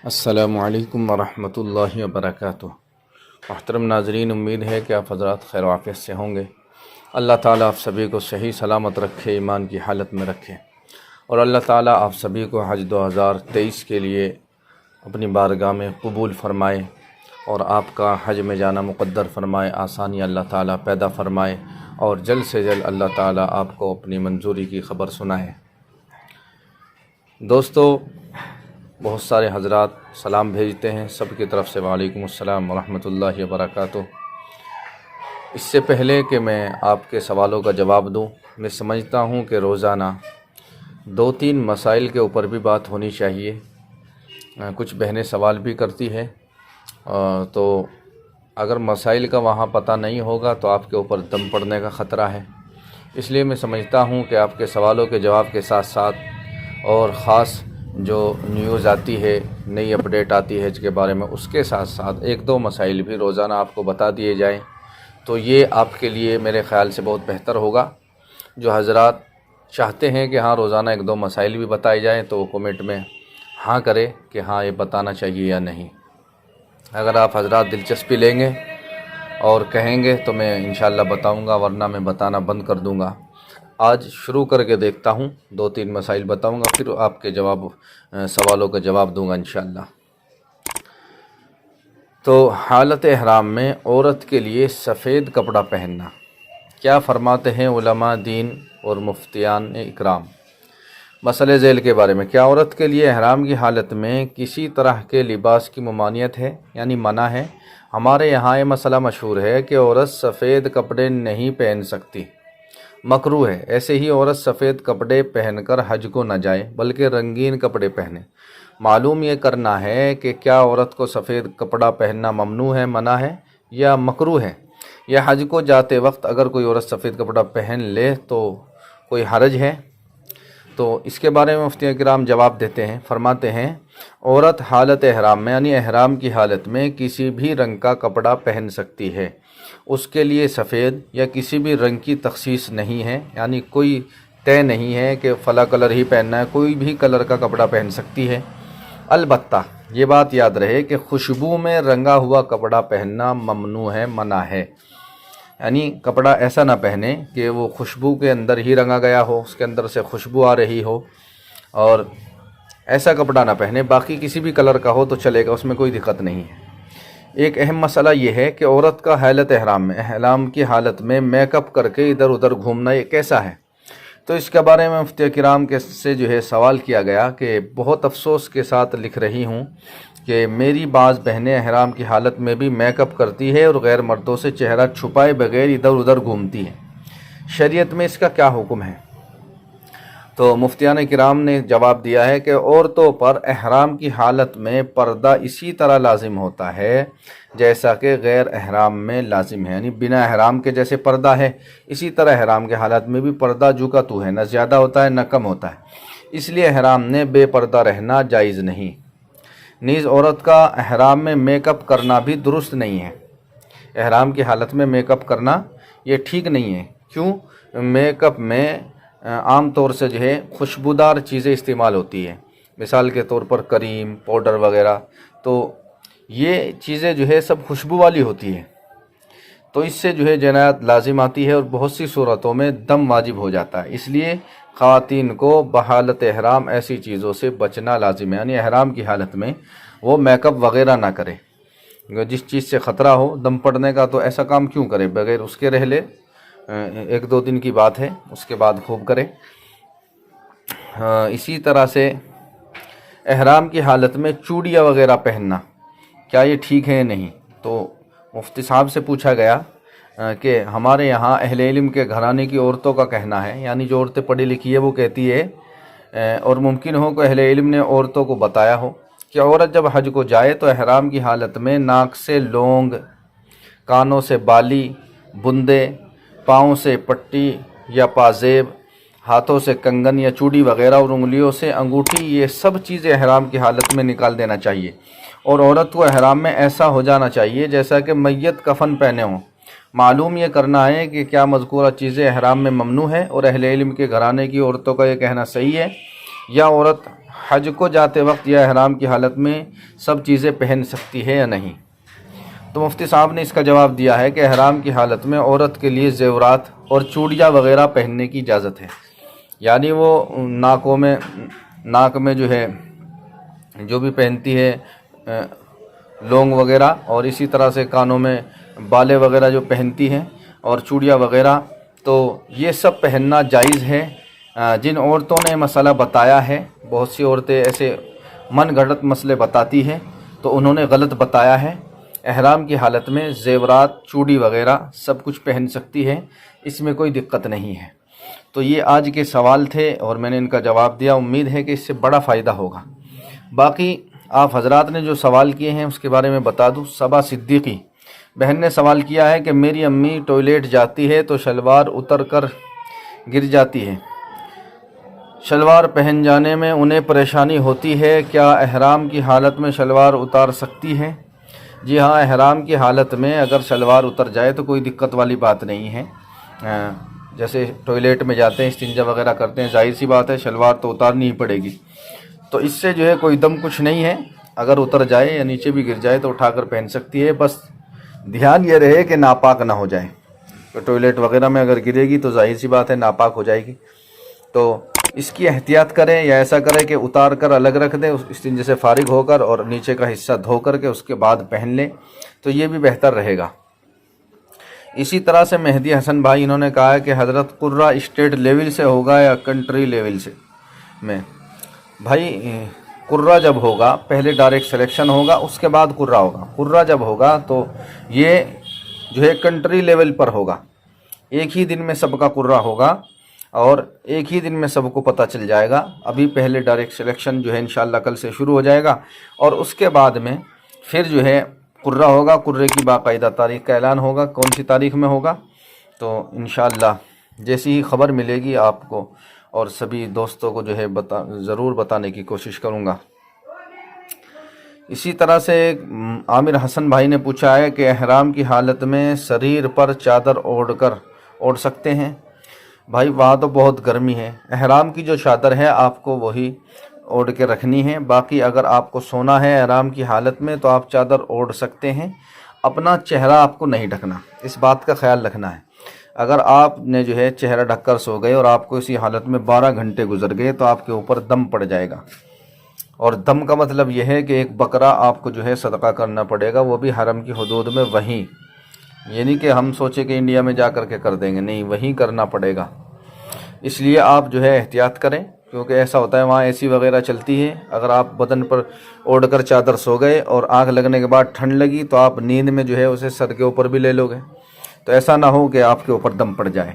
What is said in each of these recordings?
السلام علیکم ورحمۃ اللہ وبرکاتہ۔ محترم ناظرین، امید ہے کہ آپ حضرات خیر و عافیت سے ہوں گے۔ اللہ تعالیٰ آپ سبھی کو صحیح سلامت رکھے، ایمان کی حالت میں رکھے، اور اللہ تعالیٰ آپ سبھی کو حج 2023 کے لیے اپنی بارگاہ میں قبول فرمائے اور آپ کا حج میں جانا مقدر فرمائے، آسانی اللہ تعالیٰ پیدا فرمائے، اور جلد سے جلد اللہ تعالیٰ آپ کو اپنی منظوری کی خبر سنائے۔ دوستو، بہت سارے حضرات سلام بھیجتے ہیں، سب کی طرف سے وعلیکم السلام ورحمۃ اللہ وبرکاتہ۔ اس سے پہلے کہ میں آپ کے سوالوں کا جواب دوں، میں سمجھتا ہوں کہ روزانہ 2-3 مسائل کے اوپر بھی بات ہونی چاہیے۔ کچھ بہنیں سوال بھی کرتی ہے، تو اگر مسائل کا وہاں پتہ نہیں ہوگا تو آپ کے اوپر دم پڑنے کا خطرہ ہے۔ اس لیے میں سمجھتا ہوں کہ آپ کے سوالوں کے جواب کے ساتھ ساتھ اور خاص جو نیوز آتی ہے، نئی اپڈیٹ آتی ہے حج کے بارے میں، اس کے ساتھ ساتھ 1-2 مسائل بھی روزانہ آپ کو بتا دیے جائیں تو یہ آپ کے لیے میرے خیال سے بہت بہتر ہوگا۔ جو حضرات چاہتے ہیں کہ ہاں روزانہ 1-2 مسائل بھی بتائے جائیں تو وہ کومنٹ میں ہاں کرے کہ ہاں یہ بتانا چاہیے یا نہیں۔ اگر آپ حضرات دلچسپی لیں گے اور کہیں گے تو میں انشاءاللہ بتاؤں گا، ورنہ میں بتانا بند کر دوں گا۔ آج شروع کر کے دیکھتا ہوں، 2-3 مسائل بتاؤں گا، پھر آپ کے سوالوں کا جواب دوں گا انشاءاللہ۔ تو حالت احرام میں عورت کے لیے سفید کپڑا پہننا، کیا فرماتے ہیں علماء دین اور مفتیان اکرام؟ مسئلہ ذیل کے بارے میں، کیا عورت کے لیے احرام کی حالت میں کسی طرح کے لباس کی ممانعت ہے، یعنی منع ہے؟ ہمارے یہاں یہ مسئلہ مشہور ہے کہ عورت سفید کپڑے نہیں پہن سکتی، مکروہ ہے۔ ایسے ہی عورت سفید کپڑے پہن کر حج کو نہ جائے بلکہ رنگین کپڑے پہنے۔ معلوم یہ کرنا ہے کہ کیا عورت کو سفید کپڑا پہننا ممنوع ہے، منع ہے یا مکروہ ہے، یا حج کو جاتے وقت اگر کوئی عورت سفید کپڑا پہن لے تو کوئی حرج ہے؟ تو اس کے بارے میں مفتی کرام جواب دیتے ہیں، فرماتے ہیں عورت حالت احرام میں یعنی احرام کی حالت میں کسی بھی رنگ کا کپڑا پہن سکتی ہے۔ اس کے لیے سفید یا کسی بھی رنگ کی تخصیص نہیں ہے، یعنی کوئی طے نہیں ہے کہ فلاں کلر ہی پہننا ہے، کوئی بھی کلر کا کپڑا پہن سکتی ہے۔ البتہ یہ بات یاد رہے کہ خوشبو میں رنگا ہوا کپڑا پہننا ممنوع ہے، منع ہے۔ یعنی کپڑا ایسا نہ پہنے کہ وہ خوشبو کے اندر ہی رنگا گیا ہو، اس کے اندر سے خوشبو آ رہی ہو، اور ایسا کپڑا نہ پہنے۔ باقی کسی بھی کلر کا ہو تو چلے گا، اس میں کوئی دقت نہیں ہے۔ ایک اہم مسئلہ یہ ہے کہ عورت کا حالت احرام میں، احرام کی حالت میں میک اپ کر کے ادھر ادھر گھومنا یہ کیسا ہے؟ تو اس کے بارے میں مفتی کرام سے سوال کیا گیا کہ بہت افسوس کے ساتھ لکھ رہی ہوں کہ میری بعض بہنیں احرام کی حالت میں بھی میک اپ کرتی ہے اور غیر مردوں سے چہرہ چھپائے بغیر ادھر ادھر گھومتی ہے، شریعت میں اس کا کیا حکم ہے؟ تو مفتیان کرام نے جواب دیا ہے کہ عورتوں پر احرام کی حالت میں پردہ اسی طرح لازم ہوتا ہے جیسا کہ غیر احرام میں لازم ہے، یعنی بنا احرام کے جیسے پردہ ہے اسی طرح احرام کے حالت میں بھی پردہ جو کا تو ہے، نہ زیادہ ہوتا ہے نہ کم ہوتا ہے۔ اس لیے احرام نے بے پردہ رہنا جائز نہیں۔ نیز عورت کا احرام میں میک اپ کرنا بھی درست نہیں ہے۔ احرام کی حالت میں میک اپ کرنا یہ ٹھیک نہیں ہے۔ کیوں؟ میک اپ میں عام طور سے خوشبودار چیزیں استعمال ہوتی ہیں، مثال کے طور پر کریم، پاؤڈر وغیرہ، تو یہ چیزیں سب خوشبو والی ہوتی ہیں، تو اس سے جنایت لازم آتی ہے اور بہت سی صورتوں میں دم واجب ہو جاتا ہے۔ اس لیے خواتین کو بحالت احرام ایسی چیزوں سے بچنا لازم ہے، یعنی احرام کی حالت میں وہ میک اپ وغیرہ نہ کرے۔ جس چیز سے خطرہ ہو دم پڑنے کا تو ایسا کام کیوں کرے، بغیر اس کے رہ لے، 1-2 دن کی بات ہے، اس کے بعد خوب کرے۔ اسی طرح سے احرام کی حالت میں چوڑیاں وغیرہ پہننا کیا یہ ٹھیک ہے یا نہیں؟ تو مفتی صاحب سے پوچھا گیا کہ ہمارے یہاں اہل علم کے گھرانے کی عورتوں کا کہنا ہے، یعنی جو عورتیں پڑھی لکھی ہے وہ کہتی ہے، اور ممکن ہو کہ اہل علم نے عورتوں کو بتایا ہو کہ عورت جب حج کو جائے تو احرام کی حالت میں ناک سے لونگ، کانوں سے بالی، بندے، پاؤں سے پٹی یا پازیب، ہاتھوں سے کنگن یا چوڑی وغیرہ اور انگلیوں سے انگوٹھی، یہ سب چیزیں احرام کی حالت میں نکال دینا چاہیے، اور عورت کو احرام میں ایسا ہو جانا چاہیے جیسا کہ میت کفن پہنے ہوں۔ معلوم یہ کرنا ہے کہ کیا مذکورہ چیزیں احرام میں ممنوع ہے اور اہل علم کے گھرانے کی عورتوں کا یہ کہنا صحیح ہے، یا عورت حج کو جاتے وقت یا احرام کی حالت میں سب چیزیں پہن سکتی ہے یا نہیں؟ تو مفتی صاحب نے اس کا جواب دیا ہے کہ احرام کی حالت میں عورت کے لیے زیورات اور چوڑیاں وغیرہ پہننے کی اجازت ہے، یعنی وہ ناک میں جو ہے جو بھی پہنتی ہے لونگ وغیرہ، اور اسی طرح سے کانوں میں بالے وغیرہ جو پہنتی ہیں اور چوڑیاں وغیرہ، تو یہ سب پہننا جائز ہے۔ جن عورتوں نے مسئلہ بتایا ہے، بہت سی عورتیں ایسے من گھڑت مسئلے بتاتی ہیں، تو انہوں نے غلط بتایا ہے۔ احرام کی حالت میں زیورات، چوڑی وغیرہ سب کچھ پہن سکتی ہے، اس میں کوئی دقت نہیں ہے۔ تو یہ آج کے سوال تھے اور میں نے ان کا جواب دیا، امید ہے کہ اس سے بڑا فائدہ ہوگا۔ باقی آپ حضرات نے جو سوال کیے ہیں اس کے بارے میں بتا دوں۔ صبا صدیقی بہن نے سوال کیا ہے کہ میری امی ٹوائلٹ جاتی ہے تو شلوار اتر کر گر جاتی ہے، شلوار پہن جانے میں انہیں پریشانی ہوتی ہے، کیا احرام کی حالت میں شلوار اتار سکتی ہے؟ جی ہاں، احرام کی حالت میں اگر شلوار اتر جائے تو کوئی دقت والی بات نہیں ہے۔ جیسے ٹوائلٹ میں جاتے ہیں، استنجا وغیرہ کرتے ہیں، ظاہر سی بات ہے شلوار تو اتارنی ہی پڑے گی، تو اس سے جو ہے کوئی دم کچھ نہیں ہے۔ اگر اتر جائے یا نیچے بھی گر جائے تو اٹھا کر پہن سکتی ہے، بس دھیان یہ رہے کہ ناپاک نہ ہو جائے۔ تو ٹوائلٹ وغیرہ میں اگر گرے گی تو ظاہر سی بات ہے ناپاک ہو جائے گی، تو اس کی احتیاط کریں، یا ایسا کریں کہ اتار کر الگ رکھ دیں استنجے سے فارغ ہو کر، اور نیچے کا حصہ دھو کر کے اس کے بعد پہن لیں، تو یہ بھی بہتر رہے گا۔ اسی طرح سے مہدی حسن بھائی انہوں نے کہا ہے کہ حضرت قرہ اسٹیٹ لیول سے ہوگا یا کنٹری لیول سے میں؟ بھائی قرہ جب ہوگا پہلے ڈائریکٹ سلیکشن ہوگا، اس کے بعد قرہ ہوگا۔ قرہ جب ہوگا تو یہ جو ہے کنٹری لیول پر ہوگا، ایک ہی دن میں سب کا قرہ ہوگا اور ایک ہی دن میں سب کو پتہ چل جائے گا۔ ابھی پہلے ڈائریکٹ سلیکشن جو ہے انشاءاللہ کل سے شروع ہو جائے گا، اور اس کے بعد میں پھر جو ہے قرہ ہوگا۔ قرے کی باقاعدہ تاریخ کا اعلان ہوگا، کون سی تاریخ میں ہوگا، تو انشاءاللہ جیسی ہی خبر ملے گی آپ کو اور سبھی دوستوں کو جو ہے ضرور بتانے کی کوشش کروں گا۔ اسی طرح سے عامر حسن بھائی نے پوچھا ہے کہ احرام کی حالت میں شریر پر چادر اوڑھ سکتے ہیں؟ بھائی وہاں تو بہت گرمی ہے، احرام کی جو چادر ہے آپ کو وہی اوڑھ کے رکھنی ہے۔ باقی اگر آپ کو سونا ہے احرام کی حالت میں تو آپ چادر اوڑھ سکتے ہیں، اپنا چہرہ آپ کو نہیں ڈھکنا، اس بات کا خیال رکھنا ہے۔ اگر آپ نے جو ہے چہرہ ڈھک کر سو گئے اور آپ کو اسی حالت میں 12 گھنٹے گزر گئے تو آپ کے اوپر دم پڑ جائے گا، اور دم کا مطلب یہ ہے کہ ایک بکرا آپ کو جو ہے صدقہ کرنا پڑے گا، وہ بھی حرم کی حدود میں، وہیں، یعنی کہ ہم سوچے کہ انڈیا میں جا کر کے کر دیں گے، نہیں، وہیں کرنا پڑے گا۔ اس لیے آپ جو ہے احتیاط کریں، کیونکہ ایسا ہوتا ہے وہاں اے سی وغیرہ چلتی ہے، اگر آپ بدن پر اوڑھ کر چادر سو گئے اور آنکھ لگنے کے بعد ٹھنڈ لگی تو آپ نیند میں جو ہے اسے سر کے اوپر بھی لے لو گے، تو ایسا نہ ہو کہ آپ کے اوپر دم پڑ جائے۔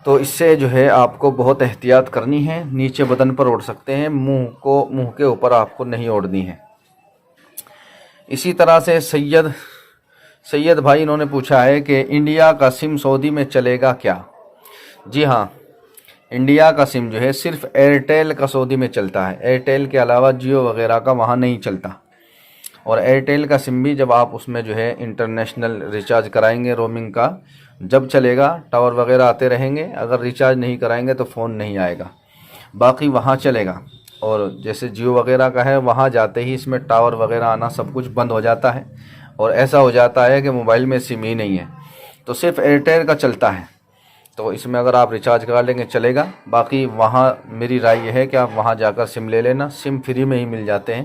تو اس سے جو ہے آپ کو بہت احتیاط کرنی ہے۔ نیچے بدن پر اوڑھ سکتے ہیں، منہ کے اوپر آپ کو نہیں اوڑھنی ہے۔ اسی طرح سے سید بھائی انہوں نے پوچھا ہے کہ انڈیا کا سم سعودی میں چلے گا کیا؟ جی ہاں، انڈیا کا سم جو ہے صرف ایئرٹیل کا سعودی میں چلتا ہے، ایئرٹیل کے علاوہ جیو وغیرہ کا وہاں نہیں چلتا۔ اور ایئرٹیل کا سم بھی جب آپ اس میں جو ہے انٹرنیشنل ریچارج کرائیں گے رومنگ کا، جب چلے گا، ٹاور وغیرہ آتے رہیں گے، اگر ریچارج نہیں کرائیں گے تو فون نہیں آئے گا، باقی وہاں چلے گا۔ اور جیسے جیو وغیرہ کا ہے، وہاں جاتے ہی اس میں ٹاور وغیرہ آنا سب کچھ بند ہو جاتا ہے، اور ایسا ہو جاتا ہے کہ موبائل میں سم ہی نہیں ہے، تو صرف ایئرٹیل کا چلتا ہے۔ تو اس میں اگر آپ ریچارج کرا لیں گے چلے گا، باقی وہاں میری رائے یہ ہے کہ آپ وہاں جا کر سم لے لینا، سم فری میں ہی مل جاتے ہیں،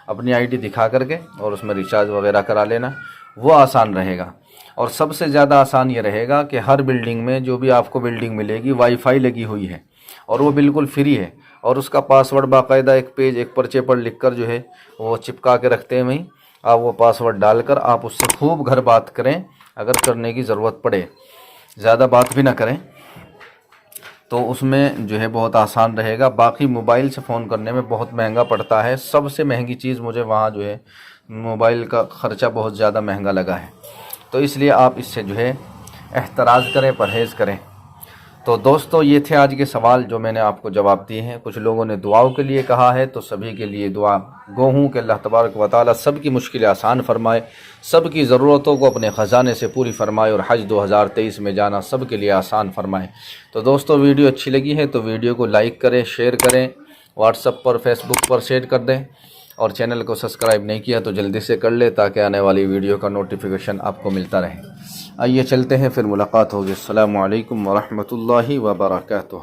اپنی آئی ڈی دکھا کر کے اور اس میں ریچارج وغیرہ کرا لینا، وہ آسان رہے گا۔ اور سب سے زیادہ آسان یہ رہے گا کہ ہر بلڈنگ میں جو بھی آپ کو بلڈنگ ملے گی وائی فائی لگی ہوئی ہے، اور وہ بالکل فری ہے، اور اس کا پاس ورڈ باقاعدہ ایک پیج، ایک پرچے پر لکھ کر جو ہے وہ چپکا کے رکھتے ہیں وہیں، آپ وہ پاس ورڈ ڈال کر آپ اس سے خوب گھر بات کریں، اگر کرنے کی ضرورت پڑے، زیادہ بات بھی نہ کریں، تو اس میں جو ہے بہت آسان رہے گا۔ باقی موبائل سے فون کرنے میں بہت مہنگا پڑتا ہے، سب سے مہنگی چیز مجھے وہاں جو ہے موبائل کا خرچہ بہت زیادہ مہنگا لگا ہے، تو اس لیے آپ اس سے جو ہے احتراز کریں، پرہیز کریں۔ تو دوستو یہ تھے آج کے سوال جو میں نے آپ کو جواب دیے ہیں۔ کچھ لوگوں نے دعاؤں کے لیے کہا ہے، تو سبھی کے لیے دعا گو ہوں کہ اللہ تبارک و تعالی سب کی مشکلیں آسان فرمائے، سب کی ضرورتوں کو اپنے خزانے سے پوری فرمائے، اور حج 2023 میں جانا سب کے لیے آسان فرمائے۔ تو دوستو ویڈیو اچھی لگی ہے تو ویڈیو کو لائک کریں، شیئر کریں، واٹس ایپ پر فیس بک پر شیئر کر دیں، اور چینل کو سبسکرائب نہیں کیا تو جلدی سے کر لیں تاکہ آنے والی ویڈیو کا نوٹیفیکیشن آپ کو ملتا رہے۔ آئیے چلتے ہیں، پھر ملاقات ہوگی۔ السلام علیکم ورحمۃ اللہ وبرکاتہ۔